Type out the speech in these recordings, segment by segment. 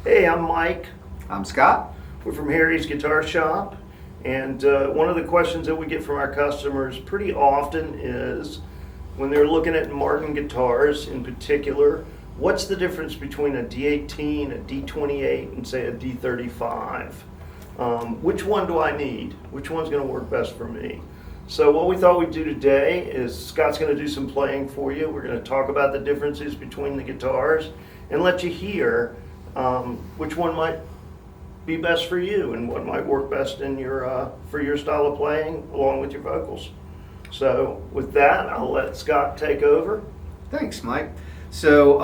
Hey, I'm Mike. I'm Scott. We're from Harry's Guitar Shop, and one of the questions that we get from our customers pretty often is when they're looking at Martin guitars in particular, what's the difference between a D18, a D28, and say a D35? Which one do I need? Which one's going to work best for me? So what we thought we'd do today is Scott's going to do some playing for you. We're going to talk about the differences between the guitars and let you hear which one might be best for you and what might work best in your for your style of playing along with your vocals. So with that, I'll let Scott take over. Thanks, Mike. So,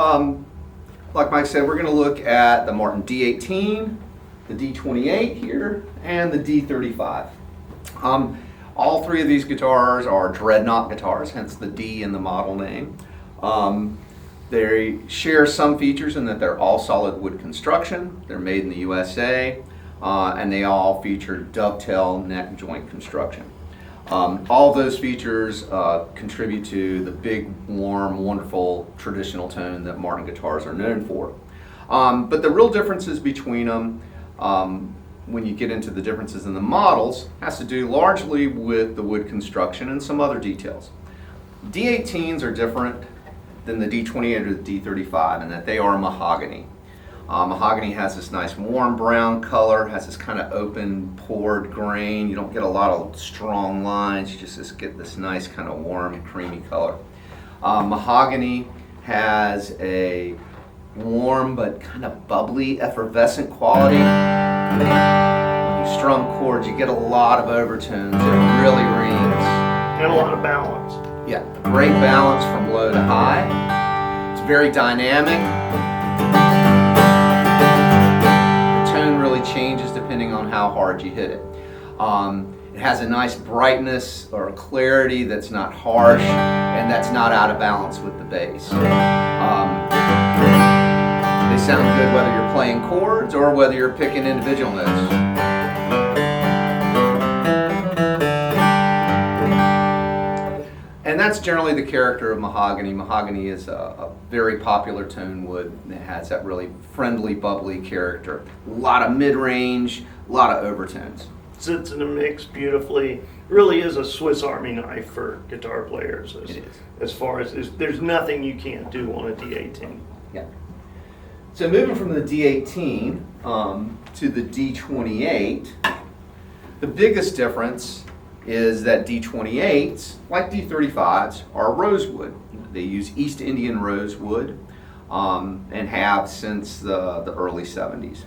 like Mike said, we're going to look at the Martin D18, the D28 here, and the D35. All three of these guitars are dreadnought guitars, hence the D in the model name. They share some features in that they're all solid wood construction, they're made in the USA, and they all feature dovetail neck joint construction. All of those features contribute to the big, warm, wonderful traditional tone that Martin guitars are known for. But the real differences between them, when you get into the differences in the models, has to do largely with the wood construction and some other details. D18s are different than the D28 or the D35 in that they are mahogany. Mahogany has this nice warm brown color, has this kind of open poured grain. You don't get a lot of strong lines, you just get this nice kind of warm creamy color. Mahogany has a warm but kind of bubbly effervescent quality. When you strum chords, you get a lot of overtones. It really rings. And a lot of balance. Yeah, great balance from low to high. It's very dynamic. The tone really changes depending on how hard you hit it. It has a nice brightness or clarity that's not harsh and that's not out of balance with the bass. They sound good whether you're playing chords or whether you're picking individual notes. And that's generally the character of mahogany. Mahogany is a very popular tone wood that has that really friendly, bubbly character. A lot of mid-range, a lot of overtones. Sits in a mix beautifully. Really is a Swiss Army knife for guitar players. It is. As far as there's nothing you can't do on a D18. Yeah. So moving from the D18 to the D28, the biggest difference is that D28s, like D35s, are rosewood. They use East Indian rosewood and have since the early 70s.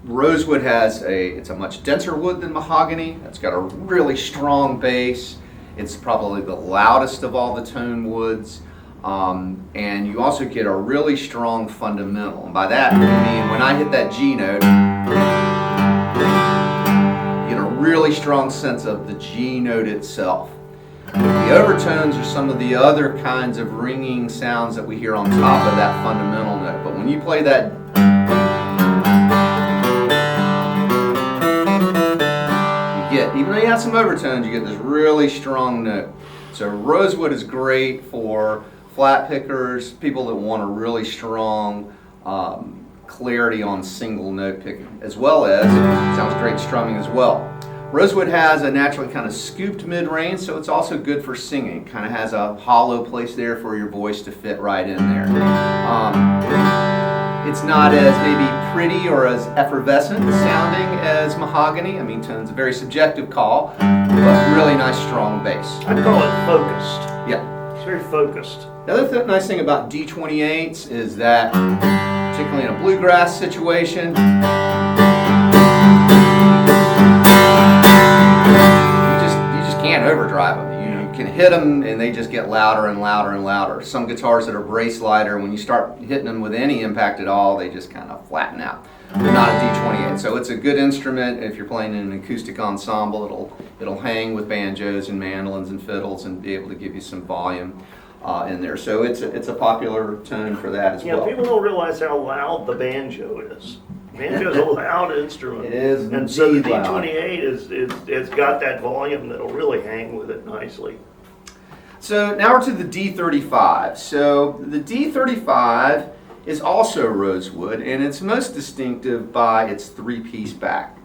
Rosewood it's a much denser wood than mahogany. It's got a really strong bass. It's probably the loudest of all the tone woods. And you also get a really strong fundamental. And by that I mean when I hit that G note, you get a really strong sense of the G note itself. The overtones are some of the other kinds of ringing sounds that we hear on top of that fundamental note. But when you play that, even though you have some overtones, you get this really strong note. So rosewood is great for flat pickers, people that want a really strong clarity on single note picking, as well as, sounds great strumming as well. Rosewood has a naturally kind of scooped mid-range, so it's also good for singing. Kind of has a hollow place there for your voice to fit right in there. It's not as maybe pretty or as effervescent sounding as mahogany. I mean, tone's a very subjective call, but really nice strong bass. I'd call it focused. Yeah. It's very focused. The other nice thing about D28s is that, particularly in a bluegrass situation, you just can't overdrive them. You can hit them and they just get louder and louder and louder. Some guitars that are brace lighter, when you start hitting them with any impact at all, they just kind of flatten out. But not a D28. So it's a good instrument if you're playing in an acoustic ensemble. It'll hang with banjos and mandolins and fiddles and be able to give you some volume in there. So it's a popular tone for that as well. Yeah, people don't realize how loud the banjo is. Banjo's a loud instrument. It is, and so the loud. D28 it's got that volume that'll really hang with it nicely. So now we're to the D35. So the D35 is also rosewood, and it's most distinctive by its three-piece back.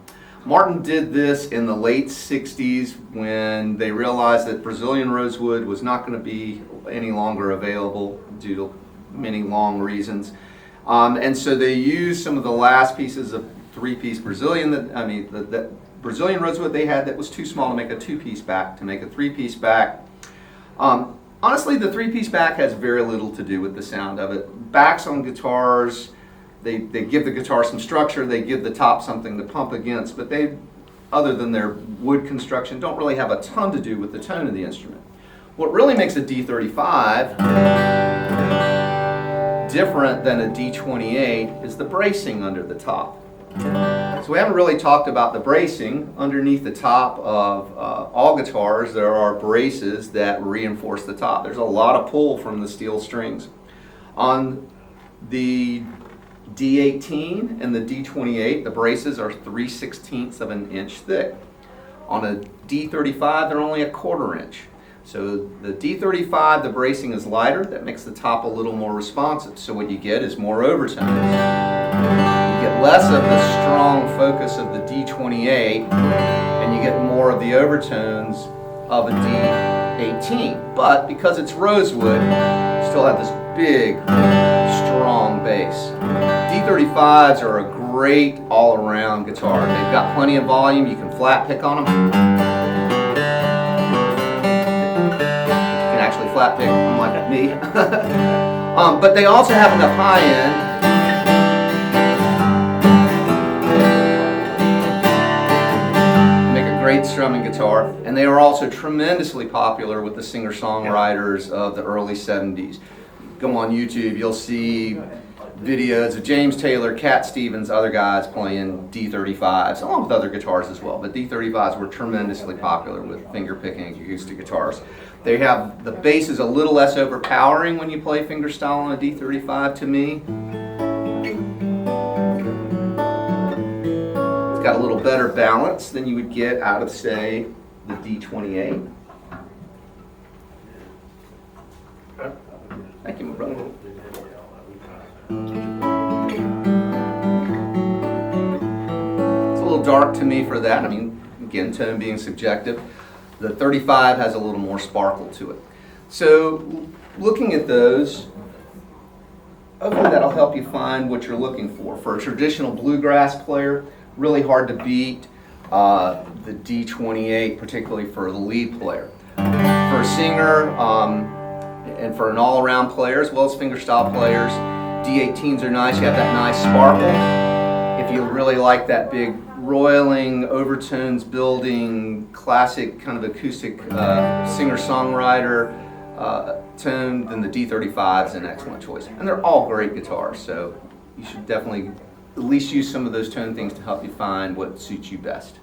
Martin did this in the late 60s when they realized that Brazilian rosewood was not going to be any longer available due to many long reasons. And so they used some of the last pieces of three-piece Brazilian, the Brazilian rosewood they had that was too small to make a two-piece back, to make a three-piece back. Honestly, the three-piece back has very little to do with the sound of it. Backs on guitars, they give the guitar some structure, they give the top something to pump against, but they, other than their wood construction, don't really have a ton to do with the tone of the instrument. What really makes a D35 different than a D28 is the bracing under the top. So we haven't really talked about the bracing. Underneath the top of all guitars, there are braces that reinforce the top. There's a lot of pull from the steel strings. On the D18 and the D28, the braces are 3/16 of an inch thick. On a D35, they're only a 1/4 inch. So the D35, the bracing is lighter. That makes the top a little more responsive. So what you get is more overtones. You get less of the strong focus of the D28, and you get more of the overtones of a D18. But because it's rosewood, you still have this big, strong bass. D35s are a great all-around guitar. They've got plenty of volume. You can flat pick on them. You can actually flat pick, unlike me. But they also have enough high end. Great strumming guitar, and they are also tremendously popular with the singer-songwriters of the early 70s. Go on YouTube, you'll see videos of James Taylor, Cat Stevens, other guys playing D35s, along with other guitars as well, but D35s were tremendously popular with finger-picking acoustic guitars. They have, the bass is a little less overpowering when you play fingerstyle on a D35 to me. Got a little better balance than you would get out of, say, the D28. Thank you, my brother. It's a little dark to me for that. I mean, again, tone being subjective. The 35 has a little more sparkle to it. So, looking at those, hopefully that'll help you find what you're looking for. For a traditional bluegrass player, really hard to beat the D28, particularly for the lead player. For a singer and for an all-around player, as well as fingerstyle players, D18s are nice. You have that nice sparkle. If you really like that big roiling, overtones building, classic kind of acoustic singer-songwriter tone, then the D35 is an excellent choice. And they're all great guitars, so you should definitely at least use some of those tone things to help you find what suits you best.